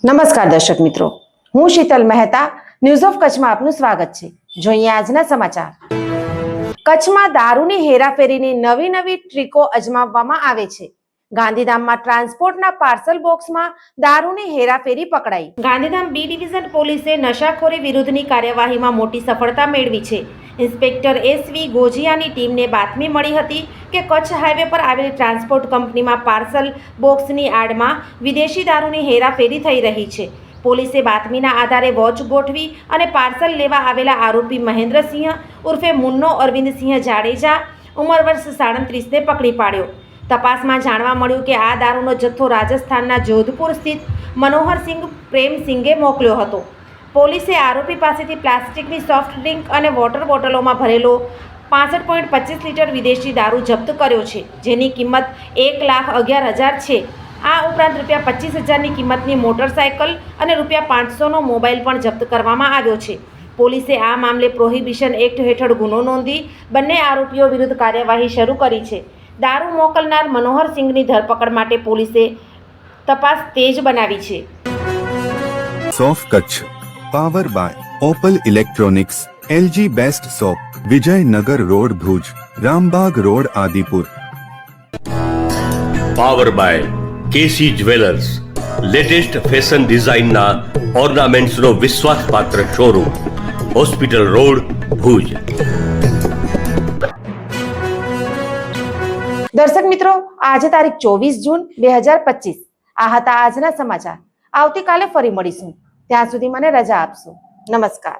નમસ્કાર દર્શક મિત્રો, હું શીતલ મહેતા ન્યૂઝ ઓફ કચ્છમાં આપનું સ્વાગત છે। જોઈએ આજના સમાચાર। કચ્છમાં દારૂની હેરાફેરીની નવી ટ્રીકો અજમાવવામાં આવે છે। ગાંધીધામમાં ટ્રાન્સપોર્ટના પાર્સલ બોક્સમાં દારૂની હેરાફેરી પકડાઈ। ગાંધીધામ બી ડિવિઝન પોલીસે નશાખોરી વિરુદ્ધની કાર્યવાહીમાં મોટી સફળતા મેળવી છે। ઇન્સ્પેક્ટર એસવી ગોજિયાની ટીમને બાતમી મળી હતી કે કચ્છ હાઈવે પર આવેલી ટ્રાન્સપોર્ટ કંપનીમાં પાર્સલ બોક્સની આડમાં વિદેશી દારૂની હેરાફેરી થઈ રહી છે। પોલીસે બાતમીના આધારે વોચ ગોઠવી અને પાર્સલ લેવા આવેલા આરોપી મહેન્દ્રસિંહ ઉર્ફે મુન્નો અરવિંદસિંહ જાડેજા ઉંમર વર્ષ 37ને પકડી પાડ્યો। તપાસમાં જાણવા મળ્યું કે આ દારૂનો જથ્થો રાજસ્થાનના જોધપુર સ્થિત મનોહરસિંહ પ્રેમસિંગે મોકલ્યો હતો। પોલીસે આરોપી પાસેથી પ્લાસ્ટિકની સોફ્ટ ડ્રિંક અને વોટર બોટલોમાં ભરેલો 65.25 લીટર વિદેશી દારૂ જપ્ત કર્યો છે, જેની કિંમત 1,11,000 છે। આ ઉપરાંત ₹25,000ની કિંમતની મોટરસાયકલ અને ₹500નો મોબાઈલ પણ જપ્ત કરવામાં આવ્યો છે। પોલીસે આ મામલે પ્રોહિબિશન એક્ટ હેઠળ ગુનો નોંધી બંને આરોપીઓ વિરુદ્ધ કાર્યવાહી શરૂ કરી છે। દારૂ મોકલનાર મનોહરસિંહની ધરપકડ માટે પોલીસે તપાસ તેજ બનાવી છે। સોફ Kutch power by Opal electronics, LG best shop, Vijaynagar road Bhuj, Rambagh road Adipur. Power by KC jewellers, latest fashion ડિઝાઇનના ઓર્નામેન્ટ્સનો વિશ્વાસપાત્ર શોરૂમ, હોસ્પિટલ રોડ ભુજ। દર્શક મિત્રો, આજે તારીખ 24 જૂન 2025 આ હતા આજના સમાચાર। આવતીકાલે ફરી મળીશું, ત્યાં સુધી મને રજા આપશો। નમસ્કાર।